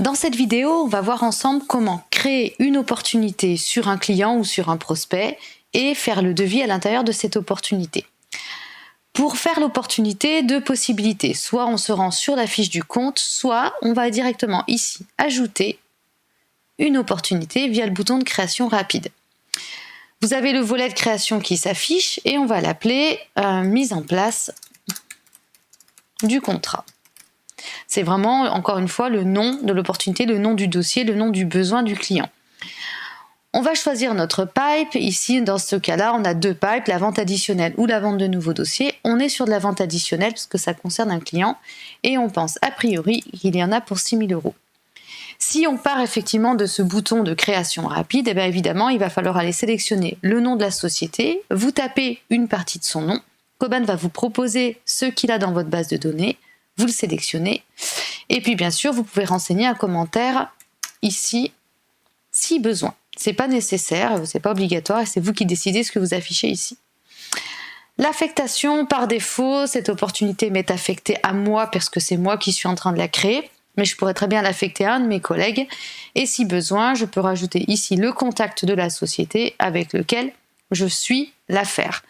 Dans cette vidéo, on va voir ensemble comment créer une opportunité sur un client ou sur un prospect et faire le devis à l'intérieur de cette opportunité. Pour faire l'opportunité, deux possibilités. Soit on se rend sur la fiche du compte, soit on va directement ici ajouter une opportunité via le bouton de création rapide. Vous avez le volet de création qui s'affiche et on va l'appeler mise en place du contrat. C'est vraiment, encore une fois, le nom de l'opportunité, le nom du dossier, le nom du besoin du client. On va choisir notre pipe. Ici, dans ce cas-là, on a deux pipes, la vente additionnelle ou la vente de nouveaux dossiers. On est sur de la vente additionnelle parce que ça concerne un client et on pense a priori qu'il y en a pour 6 000 €. Si on part effectivement de ce bouton de création rapide, eh bien évidemment, il va falloir aller sélectionner le nom de la société. Vous tapez une partie de son nom. Coban va vous proposer ce qu'il a dans votre base de données. Vous le sélectionnez. Et puis bien sûr, vous pouvez renseigner un commentaire ici si besoin. C'est pas nécessaire, c'est pas obligatoire et c'est vous qui décidez ce que vous affichez ici. L'affectation, par défaut, cette opportunité m'est affectée à moi parce que c'est moi qui suis en train de la créer, mais je pourrais très bien l'affecter à un de mes collègues. Et si besoin, je peux rajouter ici le contact de la société avec lequel je suis l'affaire.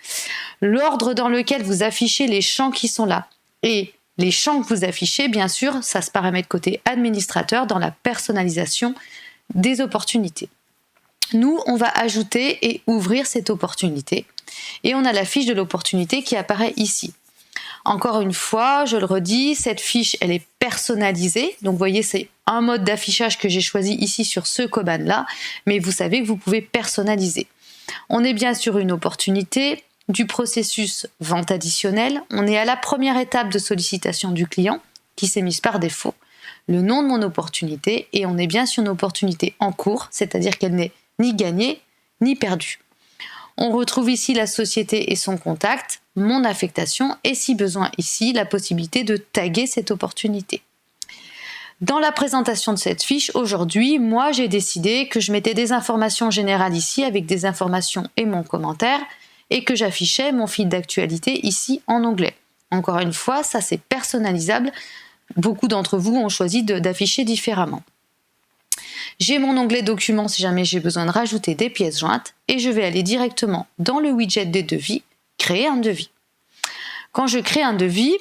L'ordre dans lequel vous affichez les champs qui sont là et les champs que vous affichez, bien sûr, ça se paramètre côté administrateur dans la personnalisation des opportunités. Nous, on va ajouter et ouvrir cette opportunité. Et on a la fiche de l'opportunité qui apparaît ici. Encore une fois, je le redis, cette fiche, elle est personnalisée. Donc, vous voyez, c'est un mode d'affichage que j'ai choisi ici sur ce Coban-là. Mais vous savez que vous pouvez personnaliser. On est bien sur une opportunité du processus vente additionnelle. On est à la première étape de sollicitation du client qui s'est mise par défaut. Le nom de mon opportunité et on est bien sur une opportunité en cours, c'est-à-dire qu'elle n'est ni gagnée ni perdue. On retrouve ici la société et son contact, mon affectation et si besoin ici la possibilité de taguer cette opportunité. Dans la présentation de cette fiche, aujourd'hui, moi j'ai décidé que je mettais des informations générales ici avec des informations et mon commentaire et que j'affichais mon fil d'actualité ici en onglet. Encore une fois, ça c'est personnalisable. Beaucoup d'entre vous ont choisi d'afficher différemment. J'ai mon onglet documents si jamais j'ai besoin de rajouter des pièces jointes et je vais aller directement dans le widget des devis, créer un devis. Quand je crée un devis,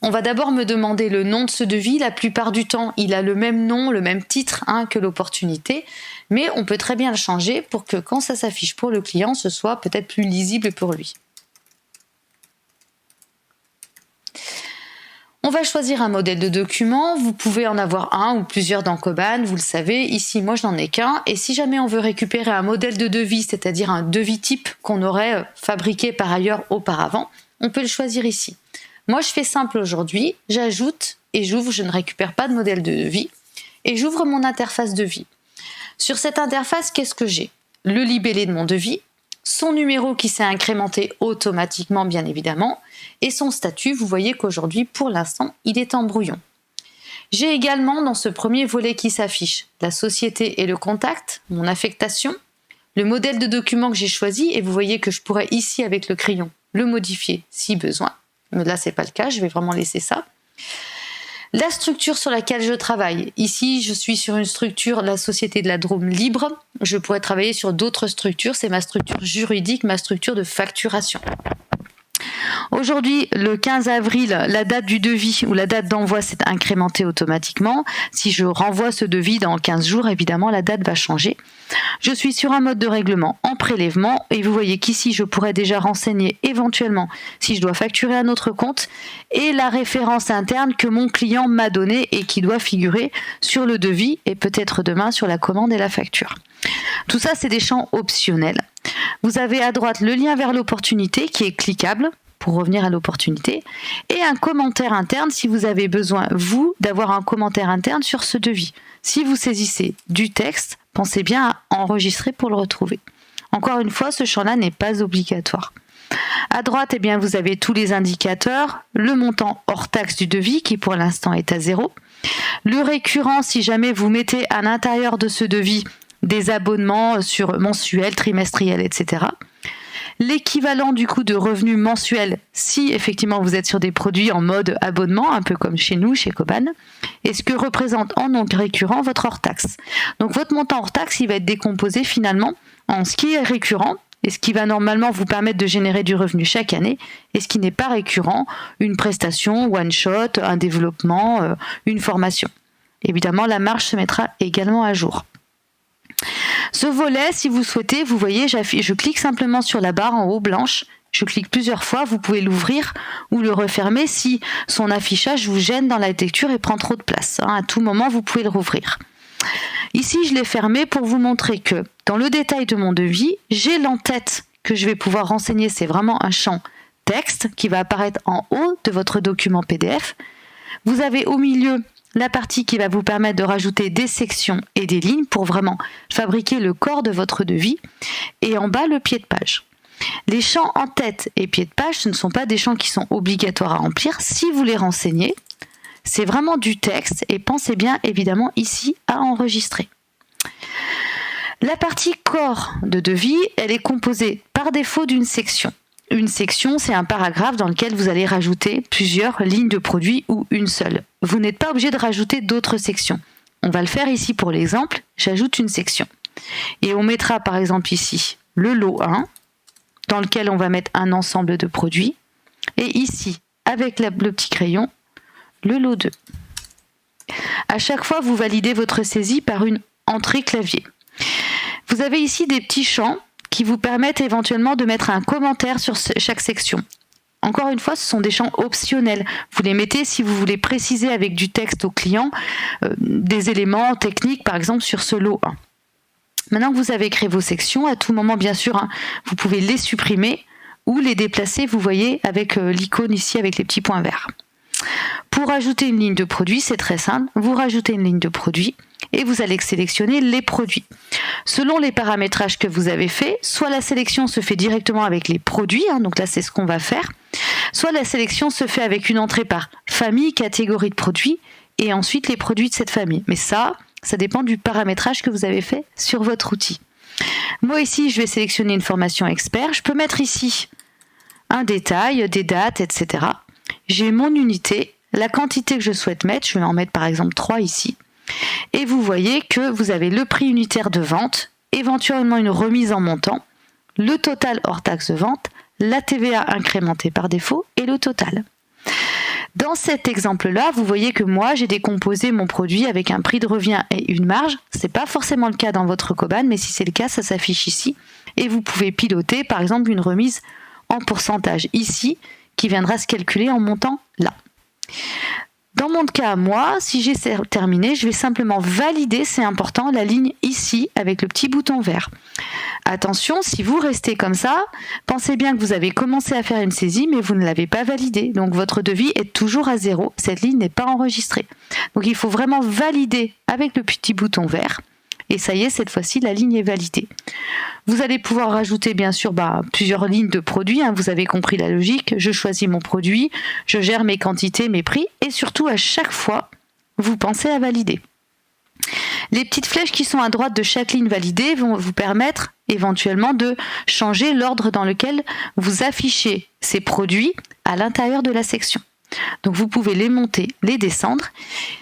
on va d'abord me demander le nom de ce devis. La plupart du temps, il a le même nom, le même titre que l'opportunité, mais on peut très bien le changer pour que quand ça s'affiche pour le client, ce soit peut-être plus lisible pour lui. On va choisir un modèle de document, vous pouvez en avoir un ou plusieurs dans Coban, vous le savez, ici moi je n'en ai qu'un, et si jamais on veut récupérer un modèle de devis, c'est-à-dire un devis type qu'on aurait fabriqué par ailleurs auparavant, on peut le choisir ici. Moi je fais simple aujourd'hui, j'ajoute et j'ouvre, je ne récupère pas de modèle de devis, et j'ouvre mon interface devis. Sur cette interface, qu'est-ce que j'ai? Le libellé de mon devis, son numéro qui s'est incrémenté automatiquement bien évidemment, et son statut, vous voyez qu'aujourd'hui pour l'instant il est en brouillon. J'ai également dans ce premier volet qui s'affiche la société et le contact, mon affectation, le modèle de document que j'ai choisi et vous voyez que je pourrais ici avec le crayon le modifier si besoin, mais là c'est pas le cas, je vais vraiment laisser ça. La structure sur laquelle je travaille. Ici, je suis sur une structure, la Société de la Drôme libre. Je pourrais travailler sur d'autres structures. C'est ma structure juridique, ma structure de facturation. Aujourd'hui, le 15 avril, la date du devis ou la date d'envoi s'est incrémentée automatiquement. Si je renvoie ce devis dans 15 jours, évidemment, la date va changer. Je suis sur un mode de règlement en prélèvement et vous voyez qu'ici, je pourrais déjà renseigner éventuellement si je dois facturer un autre compte et la référence interne que mon client m'a donnée et qui doit figurer sur le devis et peut-être demain sur la commande et la facture. Tout ça, c'est des champs optionnels. Vous avez à droite le lien vers l'opportunité qui est cliquable pour revenir à l'opportunité et un commentaire interne si vous avez besoin, vous, d'avoir un commentaire interne sur ce devis. Si vous saisissez du texte, pensez bien à enregistrer pour le retrouver. Encore une fois, ce champ-là n'est pas obligatoire. À droite, eh bien, vous avez tous les indicateurs, le montant hors taxe du devis qui pour l'instant est à 0, le récurrent si jamais vous mettez à l'intérieur de ce devis des abonnements sur mensuels, trimestriels, etc. l'équivalent du coup de revenus mensuels si effectivement vous êtes sur des produits en mode abonnement, un peu comme chez nous, chez Coban, et ce que représente en non récurrent votre hors-taxe. Donc votre montant hors-taxe, il va être décomposé finalement en ce qui est récurrent, et ce qui va normalement vous permettre de générer du revenu chaque année, et ce qui n'est pas récurrent, une prestation, one shot, un développement, une formation. Évidemment, la marge se mettra également à jour. Ce volet, si vous souhaitez, vous voyez, je clique simplement sur la barre en haut blanche, je clique plusieurs fois, vous pouvez l'ouvrir ou le refermer si son affichage vous gêne dans la lecture et prend trop de place. À tout moment, vous pouvez le rouvrir. Ici, je l'ai fermé pour vous montrer que dans le détail de mon devis, j'ai l'en-tête que je vais pouvoir renseigner. C'est vraiment un champ texte qui va apparaître en haut de votre document PDF. Vous avez au milieu la partie qui va vous permettre de rajouter des sections et des lignes pour vraiment fabriquer le corps de votre devis. Et en bas, le pied de page. Les champs en tête et pied de page, ce ne sont pas des champs qui sont obligatoires à remplir. Si vous les renseignez, c'est vraiment du texte et pensez bien évidemment ici à enregistrer. La partie corps de devis, elle est composée par défaut d'une section. Une section, c'est un paragraphe dans lequel vous allez rajouter plusieurs lignes de produits ou une seule. Vous n'êtes pas obligé de rajouter d'autres sections. On va le faire ici pour l'exemple. J'ajoute une section. Et on mettra par exemple ici le lot 1, dans lequel on va mettre un ensemble de produits. Et ici, avec le petit crayon, le lot 2. À chaque fois, vous validez votre saisie par une entrée clavier. Vous avez ici des petits champs qui vous permettent éventuellement de mettre un commentaire sur chaque section. Encore une fois, ce sont des champs optionnels. Vous les mettez si vous voulez préciser avec du texte au client des éléments techniques, par exemple sur ce lot 1. Maintenant que vous avez créé vos sections, à tout moment, bien sûr, vous pouvez les supprimer ou les déplacer, vous voyez, avec l'icône ici avec les petits points verts. Pour ajouter une ligne de produit, c'est très simple. Vous rajoutez une ligne de produit et vous allez sélectionner les produits. Selon les paramétrages que vous avez faits, soit la sélection se fait directement avec les produits, donc là c'est ce qu'on va faire, soit la sélection se fait avec une entrée par famille, catégorie de produits, et ensuite les produits de cette famille. Mais ça dépend du paramétrage que vous avez fait sur votre outil. Moi ici, je vais sélectionner une formation expert. Je peux mettre ici un détail, des dates, etc. J'ai mon unité, la quantité que je souhaite mettre, je vais en mettre par exemple 3 ici. Et vous voyez que vous avez le prix unitaire de vente, éventuellement une remise en montant, le total hors taxe de vente, la TVA incrémentée par défaut et le total. Dans cet exemple-là, vous voyez que moi, j'ai décomposé mon produit avec un prix de revient et une marge. Ce n'est pas forcément le cas dans votre Coban, mais si c'est le cas, ça s'affiche ici. Et vous pouvez piloter, par exemple, une remise en pourcentage ici, qui viendra se calculer en montant là. Dans mon cas, moi, si j'ai terminé, je vais simplement valider, c'est important, la ligne ici avec le petit bouton vert. Attention, si vous restez comme ça, pensez bien que vous avez commencé à faire une saisie, mais vous ne l'avez pas validée. Donc votre devis est toujours à 0. Cette ligne n'est pas enregistrée. Donc il faut vraiment valider avec le petit bouton vert. Et ça y est, cette fois-ci, la ligne est validée. Vous allez pouvoir rajouter, bien sûr, plusieurs lignes de produits. Vous avez compris la logique. Je choisis mon produit, je gère mes quantités, mes prix. Et surtout, à chaque fois, vous pensez à valider. Les petites flèches qui sont à droite de chaque ligne validée vont vous permettre éventuellement de changer l'ordre dans lequel vous affichez ces produits à l'intérieur de la section. Donc vous pouvez les monter, les descendre.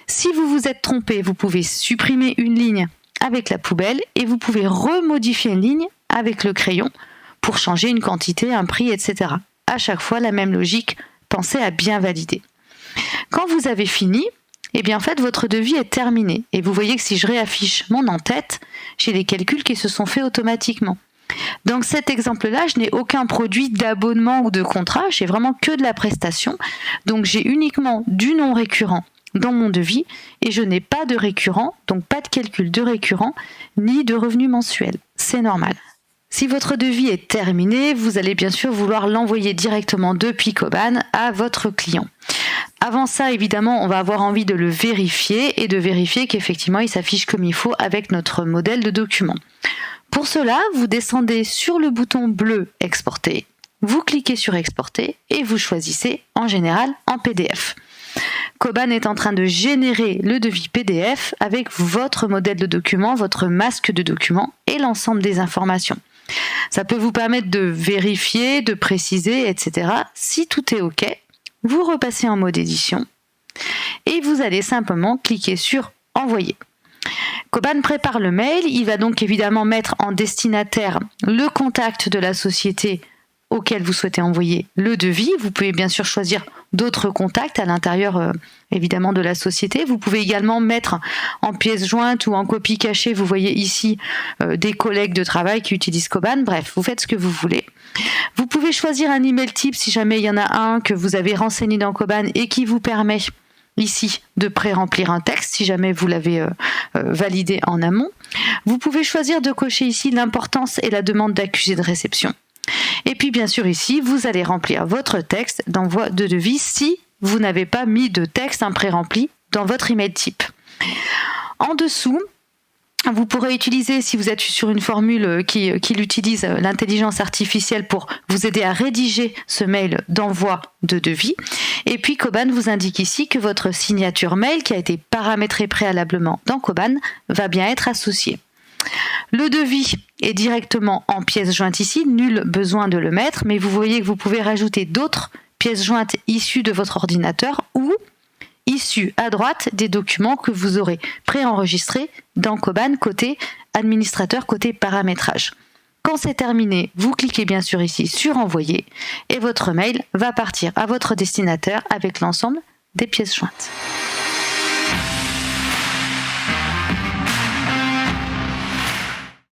Si vous vous êtes trompé, vous pouvez supprimer une ligne avec la poubelle et vous pouvez remodifier une ligne avec le crayon pour changer une quantité, un prix, etc. À chaque fois, la même logique, pensez à bien valider. Quand vous avez fini, eh bien en fait votre devis est terminé et vous voyez que si je réaffiche mon en-tête, j'ai les calculs qui se sont faits automatiquement. Dans cet exemple-là, je n'ai aucun produit d'abonnement ou de contrat, j'ai vraiment que de la prestation, donc j'ai uniquement du non récurrent dans mon devis et je n'ai pas de récurrent, donc pas de calcul de récurrent ni de revenu mensuel. C'est normal. Si votre devis est terminé, vous allez bien sûr vouloir l'envoyer directement depuis Coban à votre client. Avant ça, évidemment, on va avoir envie de le vérifier et de vérifier qu'effectivement il s'affiche comme il faut avec notre modèle de document. Pour cela, vous descendez sur le bouton bleu Exporter, vous cliquez sur Exporter et vous choisissez en général en PDF. Coban est en train de générer le devis PDF avec votre modèle de document, votre masque de document et l'ensemble des informations. Ça peut vous permettre de vérifier, de préciser, etc. Si tout est OK, vous repassez en mode édition et vous allez simplement cliquer sur Envoyer. Coban prépare le mail, il va donc évidemment mettre en destinataire le contact de la société auquel vous souhaitez envoyer le devis. Vous pouvez bien sûr choisir d'autres contacts à l'intérieur évidemment de la société. Vous pouvez également mettre en pièce jointe ou en copie cachée, vous voyez ici des collègues de travail qui utilisent Coban. Bref, vous faites ce que vous voulez. Vous pouvez choisir un email type si jamais il y en a un que vous avez renseigné dans Coban et qui vous permet ici de pré-remplir un texte si jamais vous l'avez validé en amont. Vous pouvez choisir de cocher ici l'importance et la demande d'accusé de réception. Et puis bien sûr ici, vous allez remplir votre texte d'envoi de devis si vous n'avez pas mis de texte pré-rempli dans votre email type. En dessous, vous pourrez utiliser, si vous êtes sur une formule qui utilise l'intelligence artificielle pour vous aider à rédiger ce mail d'envoi de devis. Et puis Coban vous indique ici que votre signature mail qui a été paramétrée préalablement dans Coban va bien être associée. Le devis est directement en pièce jointe ici, nul besoin de le mettre, mais vous voyez que vous pouvez rajouter d'autres pièces jointes issues de votre ordinateur ou issues à droite des documents que vous aurez préenregistrés dans Coban côté administrateur, côté paramétrage. Quand c'est terminé, vous cliquez bien sûr ici sur Envoyer et votre mail va partir à votre destinataire avec l'ensemble des pièces jointes.